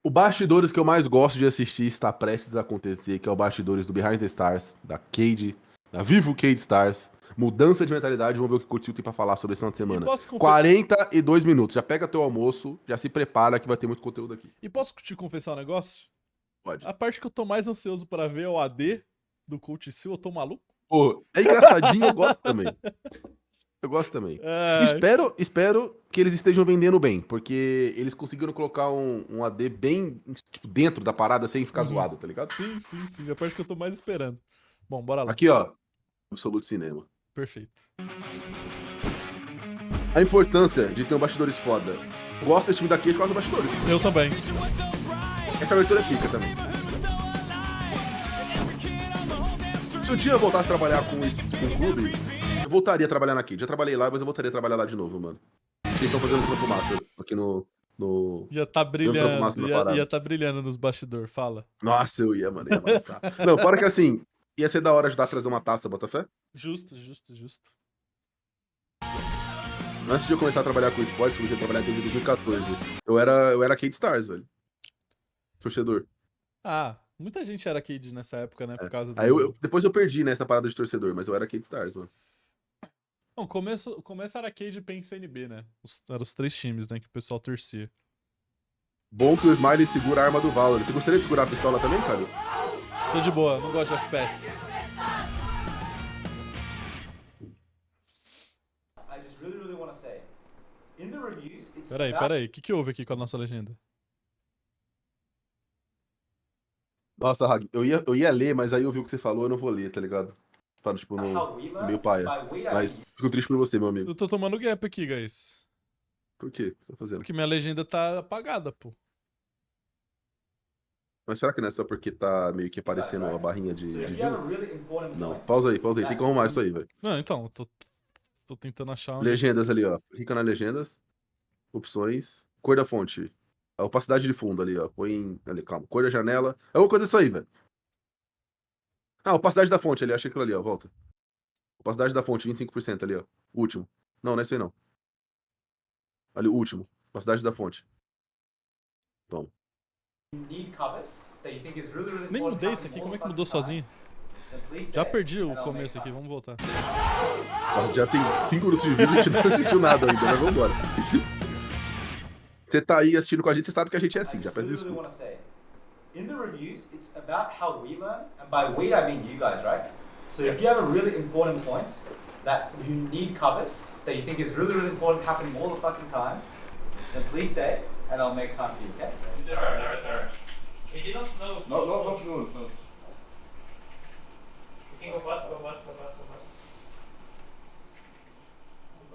O bastidores que eu mais gosto de assistir está prestes a acontecer, que é o bastidores do Behind the Stars, da Cade, da Vivo Cade Stars. Mudança de mentalidade, vamos ver o que o Coutinho tem pra falar sobre esse final de E semana. posso, 42 minutos, já pega teu almoço, já se prepara que vai ter muito conteúdo aqui. e posso te confessar um negócio? Pode. A parte que eu tô mais ansioso pra ver é o AD do Coach Sil, eu tô maluco. Pô, é engraçadinho, eu gosto também. Eu gosto também. É, Espero que eles estejam vendendo bem, porque eles conseguiram colocar um AD bem tipo, dentro da parada sem ficar uhum. zoado, tá ligado? Sim, é a parte que eu tô mais esperando. Bom, bora lá. Aqui, ó, Absolute Cinema. Perfeito. A importância de ter um bastidores foda. Gosto desse time daqui por causa dos bastidores. Eu também. Essa abertura é pica também. Se um dia eu voltasse a trabalhar com o clube, eu voltaria a trabalhar na Kid. Já trabalhei lá, mas eu voltaria a trabalhar lá de novo, mano. Eles estão fazendo um trampo massa aqui no. Ia tá Tem um trampo massa brilhando, na ia parada. tá brilhando nos bastidores, fala. Nossa, eu ia, mano, ia amassar. Não, fora que assim, ia ser da hora ajudar a trazer uma taça, Botafé. Justo. Antes de eu começar a trabalhar com esportes, comecei a trabalhar desde 2014. Eu era Kid Stars, velho. Torcedor. Ah, muita gente era Kid nessa época, né? Por É. causa Aí do. depois eu perdi nessa parada de torcedor, mas eu era Kid Stars, mano. Não, o começo era Cade, PEN e CNB, né? Eram os três times, né? Que o pessoal torcia. Bom que o Smiley segura a arma do Valor. Você gostaria de segurar a pistola também, cara? Tô de boa, não gosto de FPS. Peraí, o que houve aqui com a nossa legenda? Nossa, Hag, eu ia ler, mas aí eu vi o que você falou, eu não vou ler, tá ligado? Para, tipo, no meio paia. Mas fico triste por você, meu amigo. Eu tô tomando gap aqui, guys. Por quê? O que você tá fazendo? Porque minha legenda tá apagada, pô. Mas será que não é só porque tá meio que aparecendo a barrinha de view? Não, pausa aí. Tem que arrumar isso aí, velho. Não, então, tô tentando achar onde. Legendas ali, ó. Clica nas legendas. Opções. Cor da fonte. A opacidade de fundo ali, ó. Põe ali, calma. Cor da janela. É uma coisa disso aí, velho. Ah, opacidade da fonte ali. Achei aquilo ali, ó. Volta. Opacidade da fonte, 25% ali, ó. Último. Não, não é isso aí, não. Ali, o último. Opacidade da fonte. Toma. Nem mudei isso aqui, como é que mudou sozinho? Já perdi o começo aqui, vamos voltar. Nossa, já tem 5 minutos de vídeo e a gente não assistiu nada ainda, mas vambora. Você tá aí assistindo com a gente, você sabe que a gente é assim, já peço desculpa. In the reviews, it's about how we learn, and by we I mean you guys, right? So if you have a really important point that you need covered, that you think is really important happening all the fucking time, then please say it, and I'll make time for you, okay? There. We did not know. No. You can go back.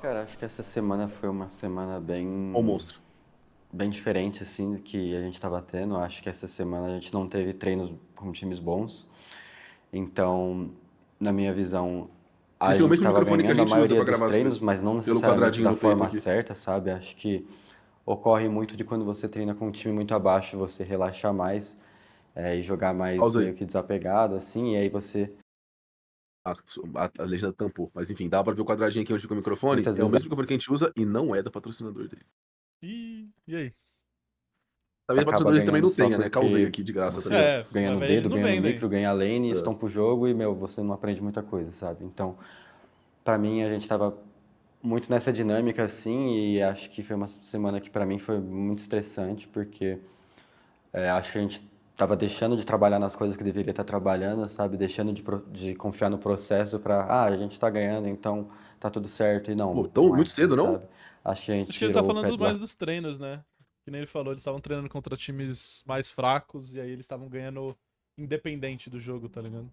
Cara, acho que essa semana foi uma semana Ó o monstro. bem diferente, assim, do que a gente estava tendo. Acho que essa semana a gente não teve treinos com times bons. Então, na minha visão, a Esse é o gente mesmo estava microfone que a ganhando a gente usa maioria pra dos gravar as treinos, coisas. mas não Pelo necessariamente quadradinho da do peito forma aqui. certa, sabe? Acho que ocorre muito de quando você treina com um time muito abaixo, você relaxar mais e jogar mais Pausa aí. meio que desapegado, assim, e aí você... A legenda tampou. Mas enfim, dá pra ver o quadradinho aqui onde fica o microfone. Muitas É o vezes mesmo microfone que a gente usa e não é do patrocinador dele. E aí? Talvez o acaba patrocinador dele também ganhando não só tenha, né? Causei porque aqui de graça, tá você ligado? ganha no mas eles dedo, não ganha no vendem. micro, ganha lane, É. estompa o jogo e, você não aprende muita coisa, sabe? Então, pra mim, a gente tava muito nessa dinâmica, assim, e acho que foi uma semana que pra mim foi muito estressante, porque acho que a gente tava deixando de trabalhar nas coisas que deveria estar trabalhando, sabe? Deixando de confiar no processo pra, a gente tá ganhando, então tá tudo certo, e não, Pô, tão não é muito assim, cedo, não? sabe? Acho que a gente Acho que ele tá tirou o pé falando do mais dos treinos, né? Que nem ele falou, eles estavam treinando contra times mais fracos e aí eles estavam ganhando independente do jogo, tá ligado?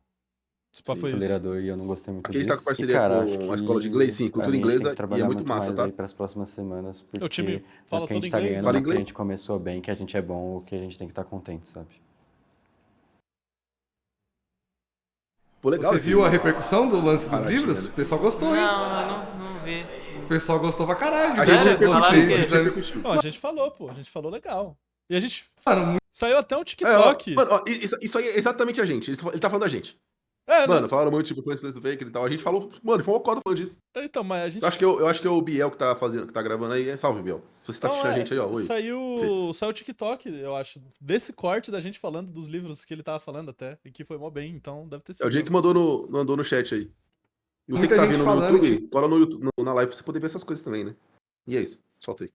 Só foi isso. acelerador e eu não gostei muito Aqui a gente tá disso. com parceria E, cara, acho com a escola de inglês, sim, pra cultura mim, a gente tem inglesa, que e é trabalhar muito muito massa, mais tá? aí pras próximas semanas, porque O time não é fala porque a todo gente tá inglês, ganhando, Fala não é porque a inglês? gente começou bem, que a gente é bom ou que a gente tem que estar contente, sabe? Pô, legal Você esse viu a repercussão do lance dos paradinha, livros? né? O pessoal gostou, hein? Não vi. O pessoal gostou pra caralho. A de gente ver Sério? Falaram repercutiu, que- a gente vocês- repercutiu. Não, a gente falou, pô. A gente falou legal. E a gente Mano, muito saiu até um É, ó, TikTok. mano, ó, isso aí é exatamente a gente. Ele tá falando da gente. É, Mano, falaram muito, tipo, influência do Faker e tal. A gente falou, mano, foi uma cota falando disso. então, mas a gente. Eu acho que é o Biel que tá fazendo, que tá gravando aí. Salve, Biel. Se você tá Não, assistindo a gente aí, ó, oi. saiu o TikTok, eu acho, desse corte da gente falando dos livros que ele tava falando até, e que foi mó bem, então deve ter É sido. o Jake que mandou no chat aí. E você Muita que tá gente vendo no falando, YouTube, cola no YouTube, na live pra você poder ver essas coisas também, né? E é isso, solta aí.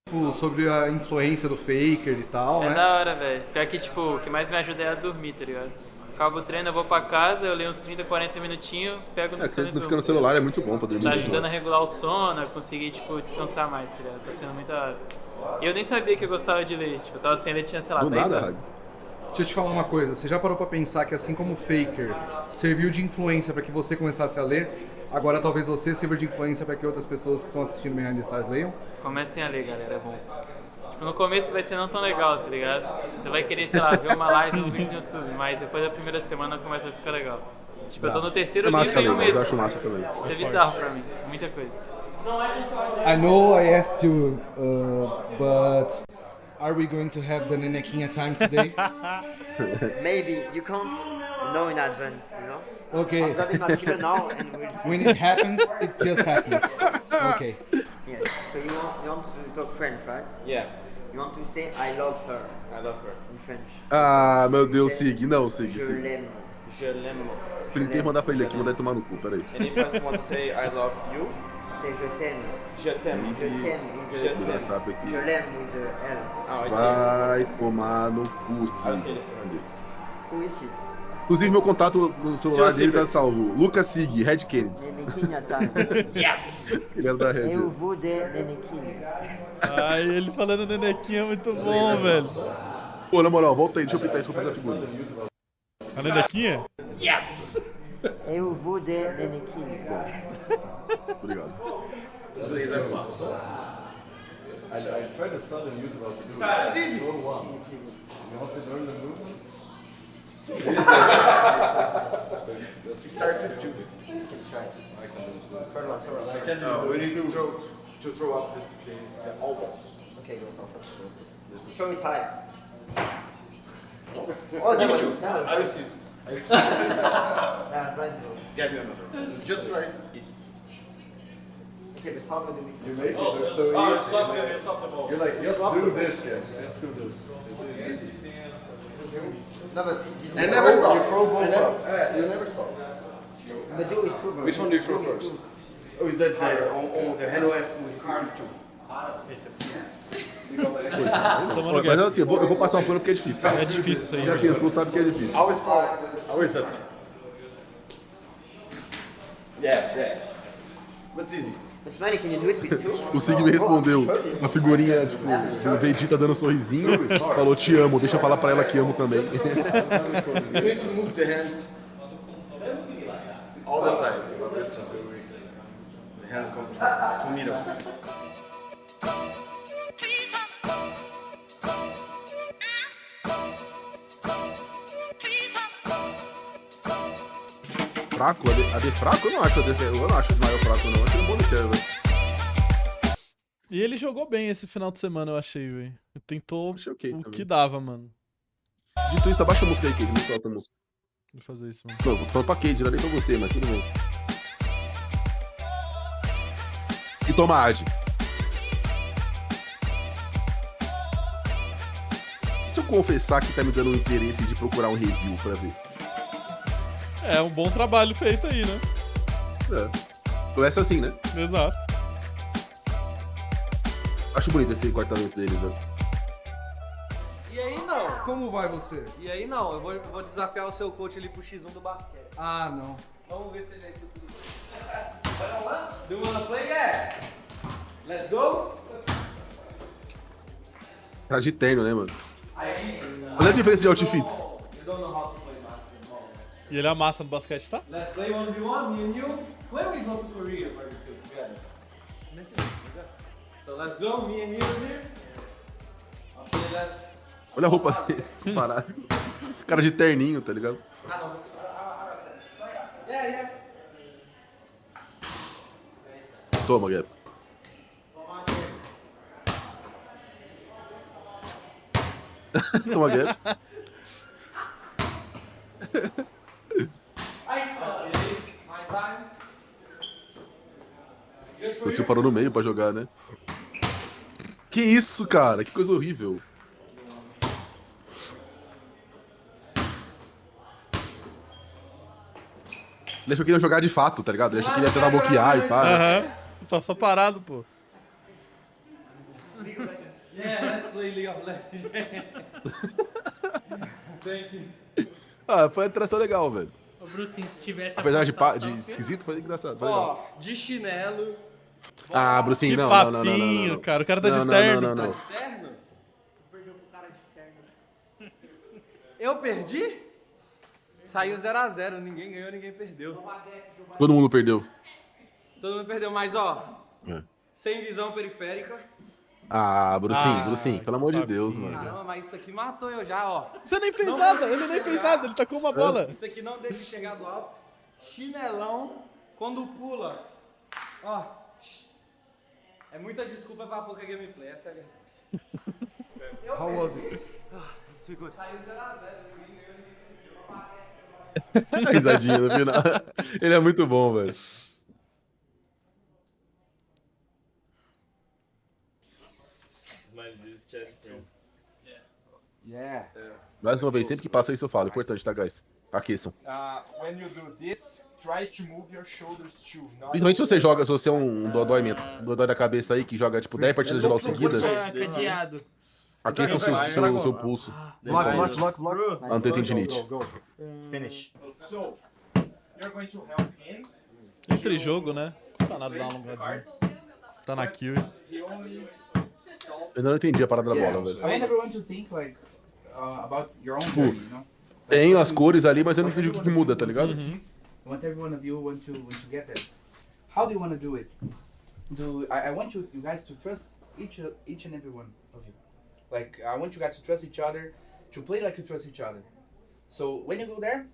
tipo, sobre a influência do Faker e tal, É né? da hora, velho. Pior que, tipo, o que mais me ajuda é a dormir, tá ligado? Acabo o treino, eu vou pra casa, eu leio uns 30, 40 minutinhos, pego no É, que sono você e não fica durmo, no celular, é muito bom pra dormir. Tá muito ajudando a bom. regular o sono, a conseguir, tipo, descansar mais, tá ligado? Tá sendo muito da hora. E eu nem sabia que eu gostava de ler. Tipo, eu tava sem ler, tinha, sei lá, Do 10 nada, anos. Raga. Deixa eu te falar uma coisa, você já parou pra pensar que assim como o Faker serviu de influência pra que você começasse a ler, agora talvez você sirva de influência pra que outras pessoas que estão assistindo Behind the Stars leiam? Comecem a ler, galera, é bom. Tipo, no começo vai ser não tão legal, tá ligado? Você vai querer, sei lá, ver uma live, um vídeo no YouTube, mas depois da primeira semana começa a ficar legal. Tipo, eu tô no terceiro É massa livro em um também, mês. mas eu acho massa também. Isso é bizarro pra mim, muita coisa. I know I asked you, but are we going to have the Nenequinha time today? Maybe you can't know in advance, you know. Okay. I'm grabbing my pillow now and we'll see. When it happens, it just happens. Okay. Yes. So you want to talk French, right? Yeah, You want to say I love her I love her. in French. Ah, meu Deus, Sig. Não, Sig. Je Sig. l'aime. Je l'aime. Tentei mandar pra ele aqui, mandar ele tomar no cu, peraí. And if I want to say I love you, C'est je t'aime. je t'aime. Je t'aime with Je a No t'aime. WhatsApp aqui. Je l'aime with a L. Oh, I see. Vai tomar no cu, I see Sig. this one. Who is she? Inclusive, meu contato no celular Senhor dele tá Sig. salvo. Lucas Sig, Red Kennedy. Nenequinha time. Ele era da Red. Eu vou de Nenequinha. Ai, ele falando nenequinha é muito bom, velho. Pô, na moral, volta aí, deixa eu printar isso pra fazer a figura. A nenequinha? Eu vou de Nenequinha. Obrigado. We need to throw up the elbows. Okay, go first. Throw it high. Oh, that was, I will see. that was nice. Get me another. Just try it. Okay, but how do we You make it so easy. You're like, you have to do this, yes. You have to do this. It's easy. No, but And never stop. You throw both And never- up. You never stop. but do is true. Which one do you throw first? Oh, is that the on the hand with card two? Tomando Mas gap. assim, eu vou passar um pano porque é difícil, tá? É difícil isso aí, Já velho. tentou, sabe que é difícil. Always fall. Always up. Yeah. But it's easy. But Smiley, can you do it with two? O Sig me respondeu uma figurinha, tipo, o Vegeta dando um sorrisinho, falou te amo, deixa eu falar pra ela que amo também. You need to move the hands all the time. The hands come to middle. Fraco? A de fraco? Eu não acho o Ismael fraco, não. Acho ele um bom deixar, velho. E ele jogou bem esse final de semana, eu achei, velho. Tentou Achei ok o também. que dava, mano. Dito isso, abaixa a música aí, que não solta a música. Vou fazer isso, mano. Não, tô falando pra Cade, não é nem pra você, mas tudo bem. E toma Ad. E se eu confessar que tá me dando o interesse de procurar um review pra ver? É um bom trabalho feito aí, né? É. Começa assim, né? Exato. Acho bonito esse cortamento deles, né? E aí não. Como vai você? E aí não. Eu vou desafiar o seu coach ali pro X1 do basquete. Ah, não. Vamos ver se ele é isso tudo. Do you wanna play? Yeah. Let's go. Cara de terno, né, mano? Qual é a diferença de outfits? You don't know how to play basketball. E ele amassa no basquete, tá? Let's play 1v1, me and you. When we go to Korea, barbecue together? So let's go, me and you here. I'll play that. Olha a roupa dele, parado. Cara de terninho, tá ligado? Yeah. Toma, Gap. Toma, Gap. Você parou no meio pra jogar, né? Que isso, cara? Que coisa horrível. Ele achou que ia jogar de fato, tá ligado? Ele achou que ele ia tentar bloquear e pá. Aham. Tá só parado, pô. Yeah, let's play League of Legends. Thank you. Ah, foi uma interação legal, velho. Ô, Brucinho, se tivesse... Apesar de apontado, esquisito, foi engraçado. Foi legal. Ó, de chinelo. Ah, Brucinho, Que não, papinho, cara. O cara tá de terno. Não. Terno? Perdeu pro cara de terno. Eu perdi? Saiu 0x0, ninguém ganhou, ninguém perdeu. Todo mundo perdeu. Todo mundo perdeu, mas ó, É. sem visão periférica. Ah, Ah, Brucinho, pelo amor de papinho. Deus, mano. Caramba, mas isso aqui matou eu já, ó. Você nem fez nada, ele nem fez nada, ele tacou uma bola. Isso aqui não deixa chegar do alto. Chinelão, quando pula. Ó. É muita desculpa pra pouca gameplay, essa é a verdade. How was it? It's too good. Saiu 0x0, ninguém ganhou, ninguém perdeu. Risadinha no final. Ele é muito bom, velho. Yeah. Mais uma vez, sempre que passa isso eu falo. Importante, tá, guys? Aqueçam. When you do this, try to move your shoulders too. Principalmente se você joga, se você é um dodói da cabeça aí, que joga tipo 10 partidas de LoL seguida, Cadeado. aqueça o seu pulso. Block. Pra não ter tendinite. Finish. So, you're going to help him. Entre jogo, né? Não tá nada dar uma alongadinha. Tá na kill. He only Eu ainda não entendi a parada da bola, velho. I want everyone to think like about your own Tipo, journey, you know? tem as cores ali, mas eu não entendi o que muda, tá ligado? I want every one of you want to get there. How do you want to do it? I want you guys to trust each and every one of you. Like I want you guys to trust each other, to play like you trust each other. So when you go there,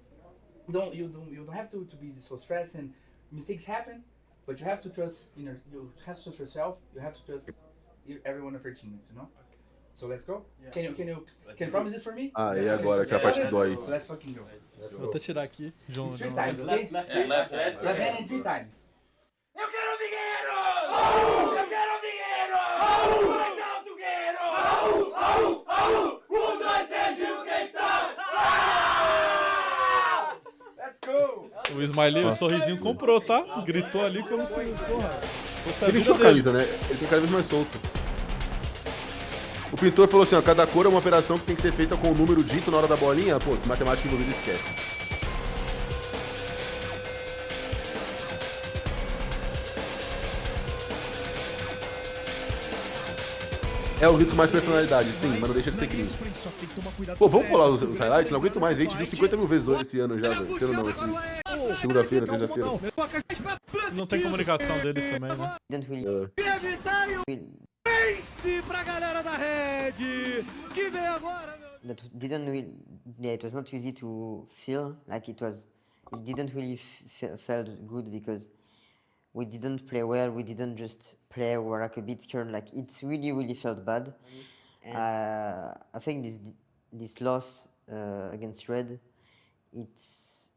you don't have to be so stressed and mistakes happen, but you have to trust you have to trust yourself. You have to trust every one of your teammates, you know. So let's go. Yeah. Can you promise this for me? Ah, e agora, que é a parte que dói. Let's fucking go. Vou até tirar aqui. João, Three João. times, okay? Left Left hand in 3 times. Eu quero dinheiro! Eu quero dinheiro! Mais alto, dinheiro! 1, 2, 3 e o Gangsta! Let's go. O Smiley, o sorrisinho comprou, tá? Gritou ali como se. Porra. Fosse a Ele vida encheu a dele. camisa, né? Ele tem cada vez mais solto. O pintor falou assim, ó, cada cor é uma operação que tem que ser feita com o número dito na hora da bolinha. Pô, matemática envolvida, esquece. É o grito com mais personalidade, sim, mas não deixa de ser cringe. Pô, vamos pular os highlights? Não aguento mais, a gente viu 50 mil vezes esse ano já, velho. Esse ano não, esse... Segunda-feira, terça-feira. Não tem comunicação deles também, né? Didn't really, Pense pra galera da rede! Que vem agora, meu! that didn't really, yeah, it was not easy to feel like it didn't really felt good because we didn't play well, we didn't just play, we were like a bit scared, like it really felt bad. I think this loss against Red, it's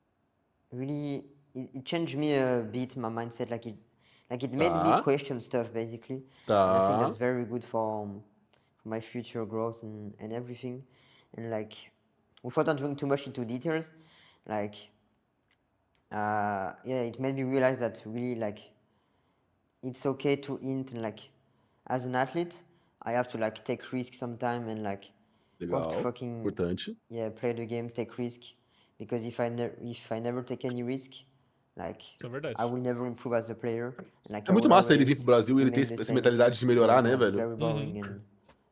really, it changed me a bit, my mindset, like it made me question stuff basically. And I think that's very good for my future growth and everything. And like, without entering too much into details, like, yeah, it made me realize that really like, it's okay to int and like, as an athlete, I have to like take risk sometime and like, Legal, fucking importante. yeah, play the game, take risk, because if I never take any risk, like, Isso é verdade. I will never improve as a player. Like, É muito massa ele vir pro Brasil e ele ter essa mentalidade de melhorar, né, velho? Very boring and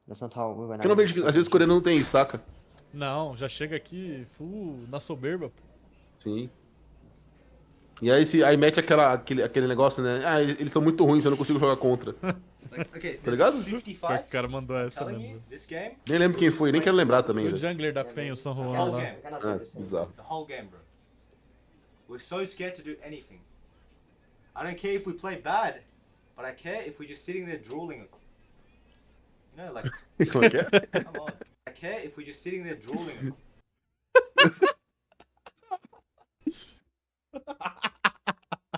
that's not how we wanna Porque eu não vejo que, às vezes, o coreano não tem isso, saca? Não, já chega aqui full na soberba. Pô. Sim. E aí mete aquele negócio, né? Ah, eles são muito ruins, eu não consigo jogar contra. Okay, Tá ligado? 50 O fights. cara mandou essa Telling mesmo. you, this game, Nem lembro quem foi, nem quero lembrar também. O Velho. jungler da PEN, o San Juan whole lá. game, Ah, bizarro. the whole game, bro. We're so scared to do anything. I don't care if we play bad, but I care if we're just sitting there drooling. You know, like, Como é que é? come on. I care if we're just sitting there drooling.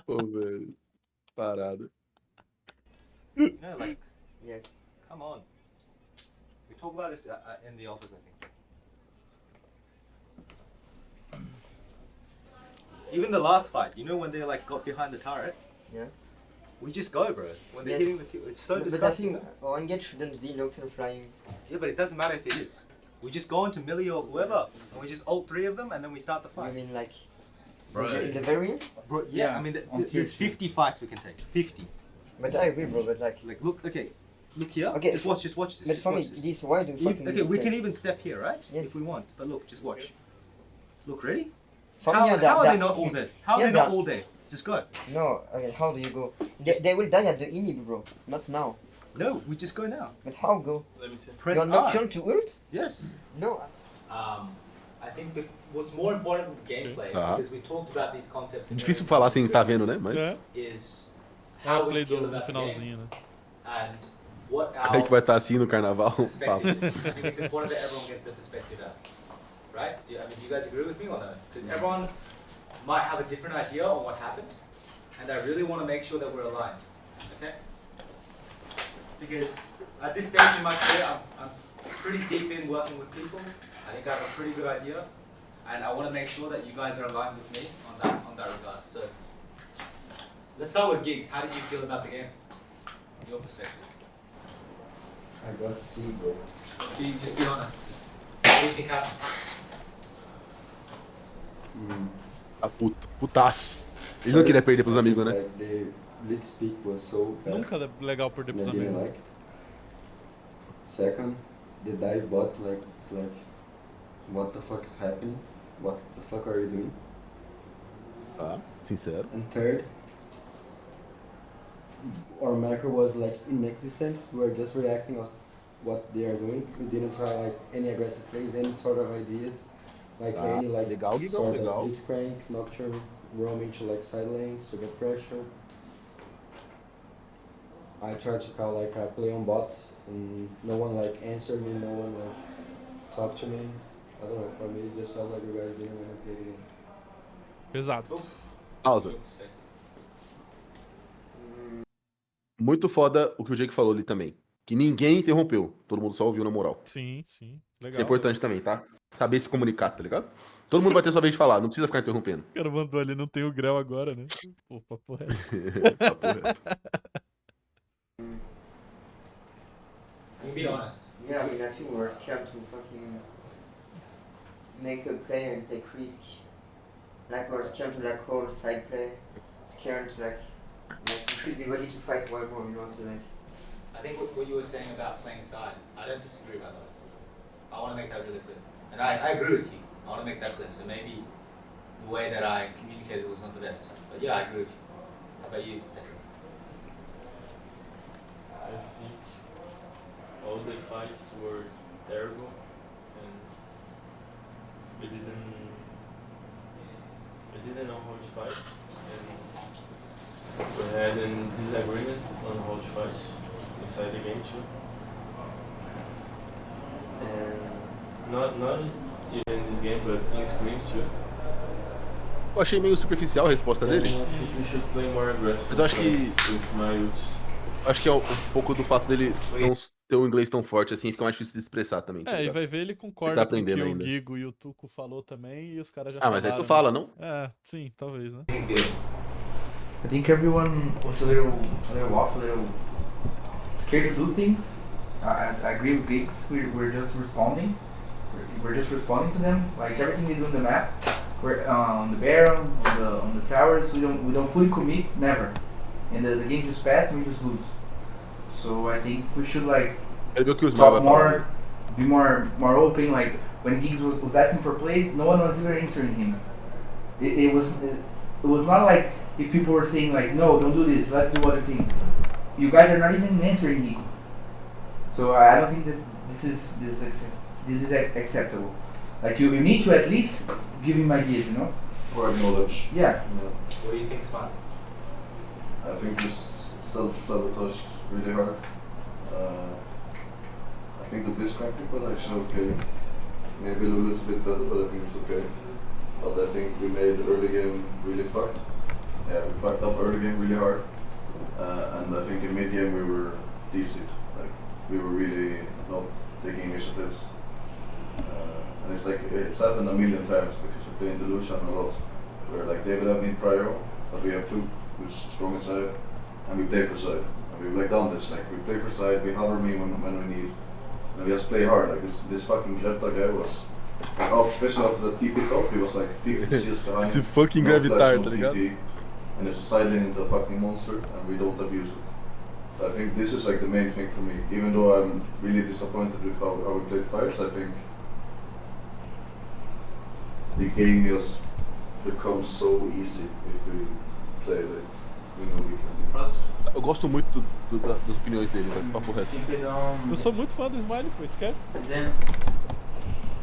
Pô, velho. Parada. You know, like, Yes. come on. We talk about this in the office, I think. Even the last fight, you know, when they like got behind the turret. Yeah. We just go, bro. When they're Yes. hitting the it's so But I disgusting. think one gate shouldn't be local flying. Yeah, but it doesn't matter if it is. We just go into Millie or whoever, and we just ult 3 of them, and then we start the You fight. mean like Bro. in the very end? Bro, yeah, I mean, there's 50 fights we can take. 50. But I agree, bro. But like Look, okay, look here. Okay, just watch this. but just for me, watch this. this why do you fucking Okay, do we this can way? even step here, right? Yes. If we want. But look, just watch. Look, ready? For how me, how are they not all dead? How are yeah, they not that- all dead? Just go. No, okay, how do you go? They will die at the inhib, bro. Not now. No, we just go now. But how go? Let me see. Press You're R. not turned to ult? Yes. No. I think what's more important than gameplay, Tá. because we talked about these concepts. Difícil falar assim, tá vendo, né? Mas É. Is É o how play we feel do about the game finalzinho, né? and what our Caíque vai estar assim no carnaval. Papo. perspective is. I think it's important that everyone gets their perspective out. Right? Do you guys agree with me or no? Because everyone might have a different idea on what happened, and I really want to make sure that we're aligned. Okay? Because at this stage in my career, I'm pretty deep in working with people. I think I have a pretty good idea, and I want to make sure that you guys are aligned with me on that regard. So let's start with Gigs. How did you feel about the game? Your perspective. I got C, bro. Just be honest. What do you think happened? Tá puto. Putaço. Ele não queria perder pros amigos, né? Like, the blitz pick was so bad. Nunca é legal perder pros I didn't amigos. like. Second, the dive bot, like, it's like, what the fuck is happening? What the fuck are you doing? Tá, sincero. And third, our macro was like inexistent. We were just reacting on what they are doing. We didn't try like any aggressive plays, any sort of ideas, like Ah, any like legal, Gigão, sort legal. of blitzcrank, nocturne, roaming to like side lanes to get pressure. I tried to call like a play on bots, and no one like answered me. No one like talked to me. I don't know. For me, it just felt like you guys didn't want to play the game. Pesado. Pausa. Muito foda o que o Jake falou ali também. Que ninguém interrompeu. Todo mundo só ouviu na moral. Sim, sim. Legal. Isso é importante também, tá? Saber se comunicar, tá ligado? Todo mundo vai ter sua vez de falar, não precisa ficar interrompendo. O cara mandou ali, não tem o grau agora, né? Pô, papo reto. Papo reto. Be honest. Yeah, I mean, I think we're scared to fucking make a play and take risk. Like we're scared to like call side play. Scared to like we should be ready to fight one more, you know, to like. I think what you were saying about playing side, I don't disagree about that. I want to make that really clear. And I agree with you. I want to make that clear. So maybe the way that I communicated was not the best. But yeah, I agree with you. How about you, Pedro? I think all the fights were terrible and we didn't know how to fight and we had a disagreement on how to fight inside the game too. And not even in this game but in scrims too. Eu achei meio superficial a resposta And dele. I think we should play more aggressive. Mas eu acho que- with my roots. Acho que é um pouco do fato dele não ter um inglês tão forte assim, fica mais difícil de expressar também. tá É, e ligado? vai ver, ele concorda Ele tá com o que aprendendo o ainda. Gigo e o Tuco falou também, e os caras já Ah, mas aí tu falaram, fala, né? não? É, sim, talvez, né? I think everyone was a little off, a little scared to do things. I agree with Geeks. We're just responding. We're just responding to them. Like everything they do on the map, we're on the barrel, on the towers. We don't fully commit, never. And the game just passed and we just lose. So I think we should like Ele viu que os Mal vai talk falar. more, be more open. Like when Geeks was asking for plays, no one was even answering him. It was not like if people were saying like, no, don't do this, let's do other things. You guys are not even answering Geek. So I don't think that this is acceptable. Like you need to at least give him ideas, you know? Or acknowledge. Yeah. What do you think's fun? I think just self-sabotage really hard. I think the blitzcrank was actually okay. Maybe a little bit better, but I think it's okay. But I think we made the early game really fucked. Yeah, we fucked up early game really hard. And I think in mid-game we were decent. Like we were really not taking initiatives. And it's like it's happened a million times because we play in Delusion a lot. Where like they will have mid prior, but we have two who's strong inside, and we play for side. And we've like done this. Like we play for side, we hover me when we need, and we just play hard. Like this fucking Greta guy was. Especially after the TP top, he was like 50 CS behind. Esse fucking no gravitar, flash, tá no ligado? TP, and it's a side lane into a fucking monster, and we don't abuse it. So I think this is like the main thing for me. Even though I'm really disappointed with how we played Fires, I think the game just becomes so easy if we play like we know we can do. Eu gosto muito das opiniões dele, velho. Papo reto. Keep it on. Eu sou muito fã do Smiley, pô, esquece. And then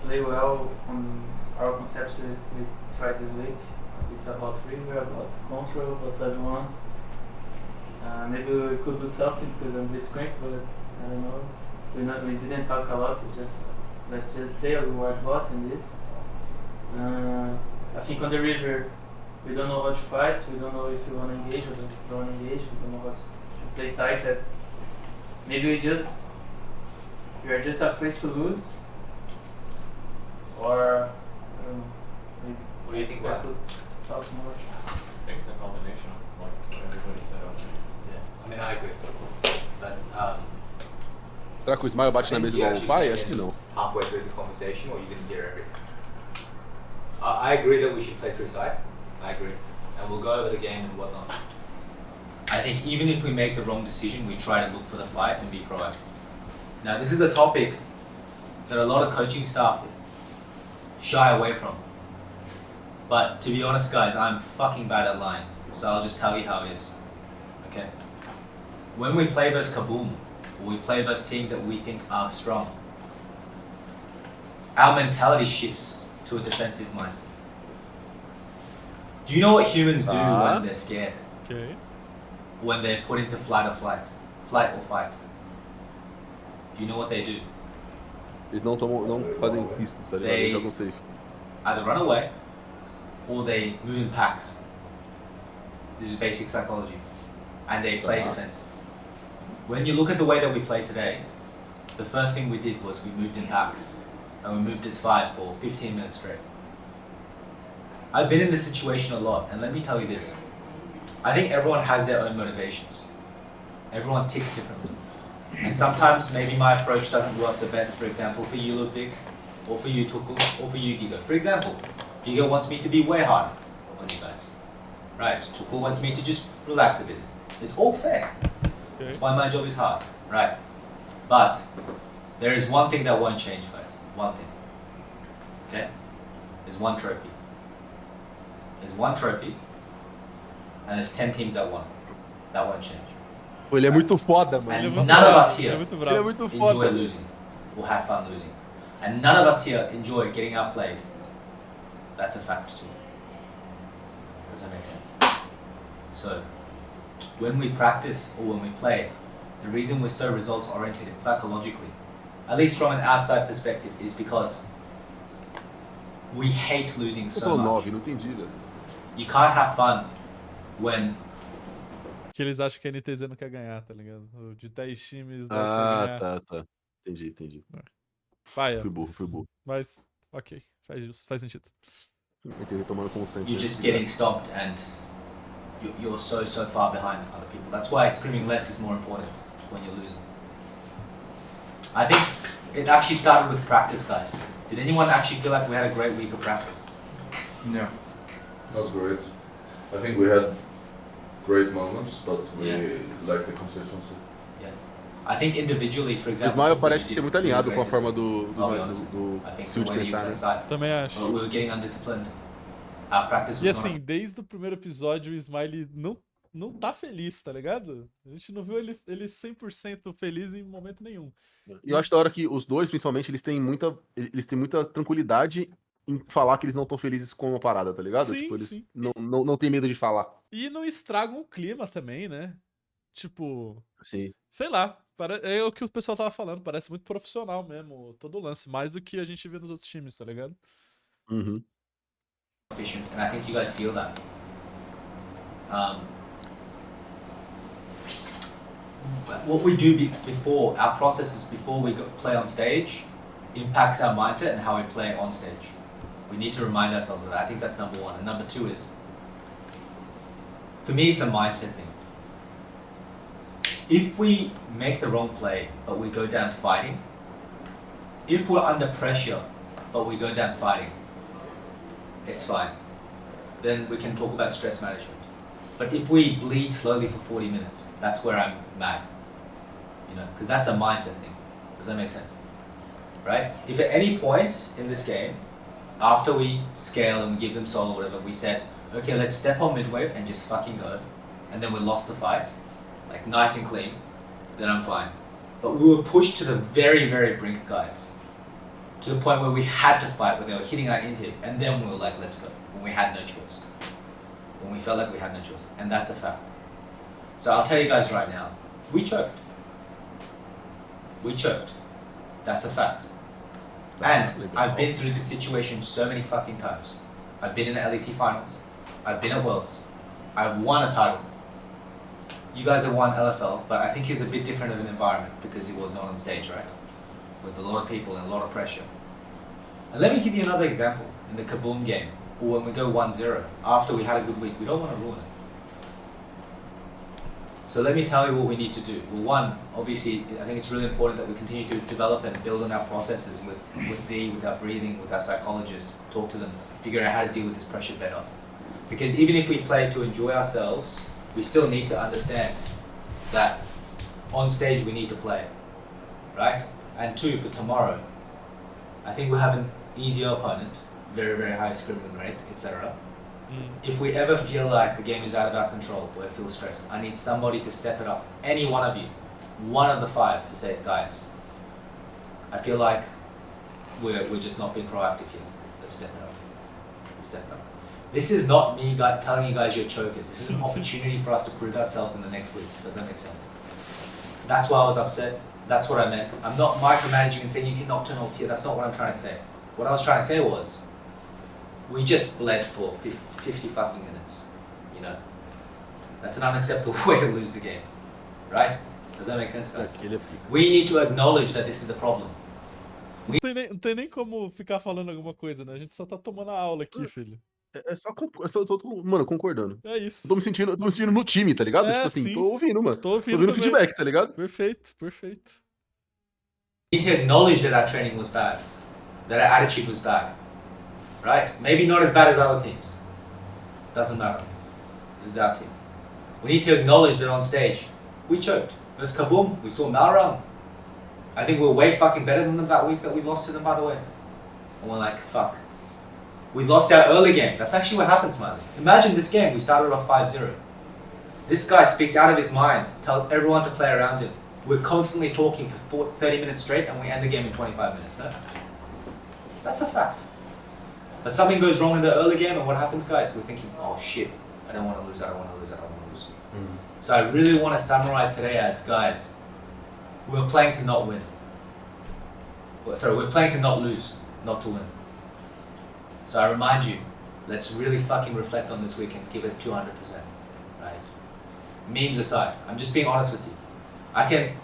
play well on our concepts we tried this week. It's about river, about control, about everyone. Maybe we could do something because I'm a bit crank, but I don't know. We didn't talk a lot. Let's just stay we were bot in this. I think on the river we don't know how to fight. We don't know if we want to engage or don't want to engage. We don't know how to play sides. Maybe we are just afraid to lose. Or I don't know. Maybe What do you think, I Matt? could talk more. I think it's a combination of what everybody said out there. Yeah, I mean, I agree. But Será que o Smile bate na mesa igual o pai? Acho que não. halfway through the conversation, or you didn't hear everything? I agree that we should play through side. I agree, and we'll go over the game and whatnot. I think even if we make the wrong decision, we try to look for the fight and be proactive. Now, this is a topic that a lot of coaching staff shy away from. But to be honest, guys, I'm fucking bad at lying, so I'll just tell you how it is. Okay? When we play versus Kaboom, or we play versus teams that we think are strong, our mentality shifts to a defensive mindset. Do you know what humans do when they're scared? Ok. When they're put into flight or fight? Do you know what they do? Eles não fazem riscos, tá ligado? Eles jogam safe. Either run away, or they move in packs. This is basic psychology. And they play defense. When you look at the way that we play today, the first thing we did was we moved in packs. And we moved as 5 for 15 minutes straight. I've been in this situation a lot, and let me tell you this. I think everyone has their own motivations. Everyone ticks differently. And sometimes maybe my approach doesn't work the best, for example, for you, Ludwig, or for you, Tukul, or for you, Giga. For example, Giga wants me to be way harder on you guys. Right? Tukul wants me to just relax a bit. It's all fair. Okay. That's why my job is hard. Right? But there is one thing that won't change, guys. One thing. Okay? There's one trophy. There's one trophy, and there's 10 teams that won. That won't change. Pô, ele é muito foda, mano. And none of us here Ele é muito enjoy foda. losing or have fun losing. And none of us here enjoy getting outplayed. That's a fact too. Does that make sense? So, when we practice or when we play, the reason we're so results oriented psychologically, at least from an outside perspective, is because we hate losing so much. Não entendi, velho. You can't have fun when Que eles acham que a NTZ não quer ganhar, tá ligado? O de 10 times, 10 quer ganhar. Tá. Entendi. Paia. Fui burro. Mas, ok. Faz sentido. Entendi, tomando como sempre. you're just getting stomped and you're so far behind other people. That's why screaming less is more important when you're losing. I think it actually started with practice, guys. Did anyone actually feel like we had a great week of practice? No. That was great. I think we had great moments, but we lacked the consistency. Yeah. I think individually, for O example, Smile we parece did ser muito alinhado really com a great forma this week. do I'll be honest. I think Sil the de way that you pensar, play né? side, Também acho. we were getting undisciplined. Our practice E was assim, not desde o primeiro episódio, o Smiley não tá feliz, tá ligado? A gente não viu ele 100% feliz em momento nenhum. E eu acho da hora que os dois, principalmente, eles têm muita tranquilidade em falar que eles não estão felizes com uma parada, tá ligado? Sim, Tipo, eles sim. não têm medo de falar. E não estragam o clima também, né? Tipo, Sim. sei lá, é o que o pessoal tava falando, parece muito profissional mesmo, todo o lance, mais do que a gente vê nos outros times, tá ligado? Uhum. efficient, and I think you guys feel that. what we do before, our processes before we play on stage, impacts our mindset and how we play on stage. We need to remind ourselves of that. I think that's number one. And number two is, for me, it's a mindset thing. If we make the wrong play, but we go down fighting, if we're under pressure, but we go down fighting, it's fine. Then we can talk about stress management. But if we bleed slowly for 40 minutes, that's where I'm mad. You know, because that's a mindset thing. Does that make sense? Right? If at any point in this game, after we scale and we give them solo or whatever, we said, okay, let's step on midway and just fucking go, and then we lost the fight, like nice and clean, then I'm fine. But we were pushed to the very, very brink, guys. To the point where we had to fight, where they were hitting our in hip, and then we were like, let's go, when we had no choice. When we felt like we had no choice, and that's a fact. So I'll tell you guys right now, we choked. We choked. That's a fact. And I've been through this situation so many fucking times. I've been in the LEC finals. I've been at Worlds. I've won a title. You guys have won LFL, but I think it's a bit different of an environment because it was not on stage, right? With a lot of people and a lot of pressure. And let me give you another example. In the Kaboom game, or when we go 1-0, after we had a good week, we don't want to ruin it. So let me tell you what we need to do. Well, one, obviously, I think it's really important that we continue to develop and build on our processes with Z, with our breathing, with our psychologist, talk to them, figure out how to deal with this pressure better. Because even if we play to enjoy ourselves, we still need to understand that on stage we need to play, right? And two, for tomorrow, I think we have an easier opponent, very, very high scrimmage rate, etc. If we ever feel like the game is out of our control or I feel stressed, I need somebody to step it up. Any one of you, one of the five, to say, guys, I feel like we're just not being proactive here. Let's step it up. Let's step it up. This is not me telling you guys you're chokers. This is an opportunity for us to prove ourselves in the next weeks. Does that make sense? That's why I was upset. That's what I meant. I'm not micromanaging and saying you can knock to an alt tier. That's not what I'm trying to say. What I was trying to say was, we just bled for 50 fucking minutes, you know? That's an unacceptable way to lose the game, right? Does that make sense, guys? We need to acknowledge that this is a problem. Não tem nem como ficar falando alguma coisa, né? A gente só tá tomando a aula aqui, filho. Mano, concordando. É isso. Eu tô me sentindo no time, tá ligado? Tipo assim, sim. tô ouvindo, mano. Tô ouvindo também. Feedback, tá ligado? Perfeito, perfeito. We need to acknowledge that our training was bad, that our attitude was bad. Right? Maybe not as bad as other teams. Doesn't matter. This is our team. We need to acknowledge that on stage, we choked. Versus Kaboom, we saw Malrun. I think we were way fucking better than them that week that we lost to them, by the way. And we're like, fuck. We lost our early game. That's actually what happened, Smiley. Imagine this game, we started off 5-0. This guy speaks out of his mind, tells everyone to play around him. We're constantly talking for 30 minutes straight and we end the game in 25 minutes, no? That's a fact. But something goes wrong in the early game, and what happens, guys? We're thinking, oh shit, I don't want to lose, I don't want to lose, I don't want to lose. So I really want to summarize today as, guys, we're playing to not win. Sorry, we're playing to not lose, not to win. So I remind you, let's really fucking reflect on this week and give it 200%, right? Memes aside, I'm just being honest with you.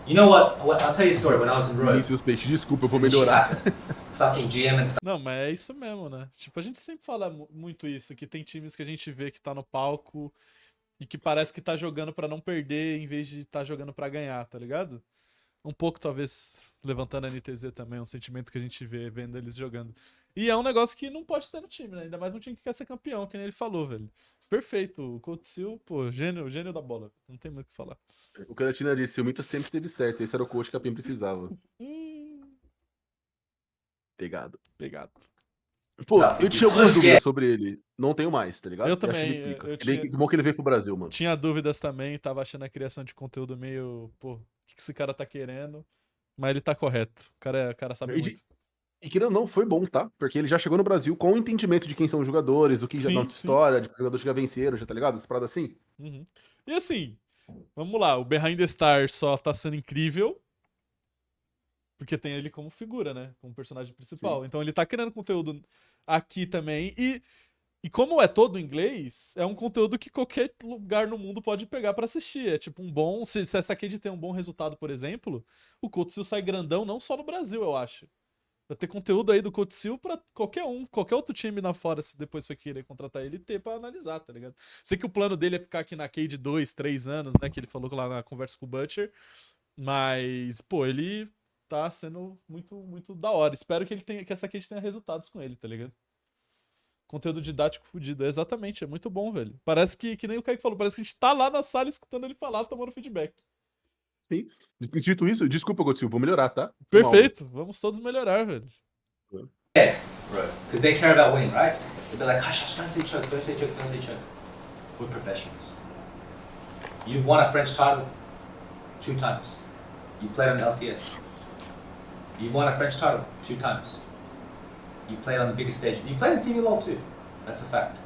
You know what? I'll tell you a story. When I was in Rome. Desculpa, eu vou melhorar. Fucking GM and stuff. Não, mas é isso mesmo, né? Tipo, a gente sempre fala muito isso, que tem times que a gente vê que tá no palco e que parece que tá jogando pra não perder em vez de tá jogando pra ganhar, tá ligado? Um pouco, talvez, levantando a NTZ também, um sentimento que a gente vê vendo eles jogando. E é um negócio que não pode ter no time, né? Ainda mais um time que quer ser campeão, que nem ele falou, velho. Perfeito. O Coach Sil, pô, gênio da bola. Não tem muito o que falar. O que a Tina disse, o Mita sempre esteve certo. Esse era o coach que a PEN precisava. Pegado. Pô, eu tinha algumas dúvidas sobre ele. Não tenho mais, tá ligado? Eu também. Que bom que ele veio pro Brasil, mano. Tinha dúvidas também, tava achando a criação de conteúdo meio... Pô, o que esse cara tá querendo? Mas ele tá correto. O cara sabe muito. E que não foi bom, tá? Porque ele já chegou no Brasil com o entendimento de quem são os jogadores, o que já é nossa história, de que os jogadores já venceram, já tá ligado? Essa parada assim. Uhum. E assim, vamos lá, o Behind the Stars só tá sendo incrível porque tem ele como figura, né? Como personagem principal. Sim. Então ele tá criando conteúdo aqui também. E E como é todo em inglês, é um conteúdo que qualquer lugar no mundo pode pegar pra assistir. É tipo um bom... Se essa Cade tem um bom resultado, por exemplo, o Coach sai grandão não só no Brasil, eu acho. Vai ter conteúdo aí do Coach pra qualquer outro time lá fora, se depois for querer contratar ele, ter pra analisar, tá ligado? Sei que o plano dele é ficar aqui na Cade 2, 3 anos, né, que ele falou lá na conversa com o Butcher, mas, pô, ele tá sendo muito, muito da hora. Espero que que essa Cade tenha resultados com ele, tá ligado? Conteúdo didático fudido, exatamente, é muito bom, velho. Parece que nem o Caíque falou, parece que a gente tá lá na sala escutando ele falar, tomando feedback. Sim. Dito isso, desculpa, Godzilla, vou melhorar, tá? Perfeito, vamos todos melhorar, velho. Right. Because they care about winning, right? They'll be like, hush, hush, don't say choke, don't say choke, don't say choke. We're professionals. You've won a French title 2 times. You played on LCS. You've won a French title 2 times. You played on the biggest stage. You played in CBLOL too. That's a fact.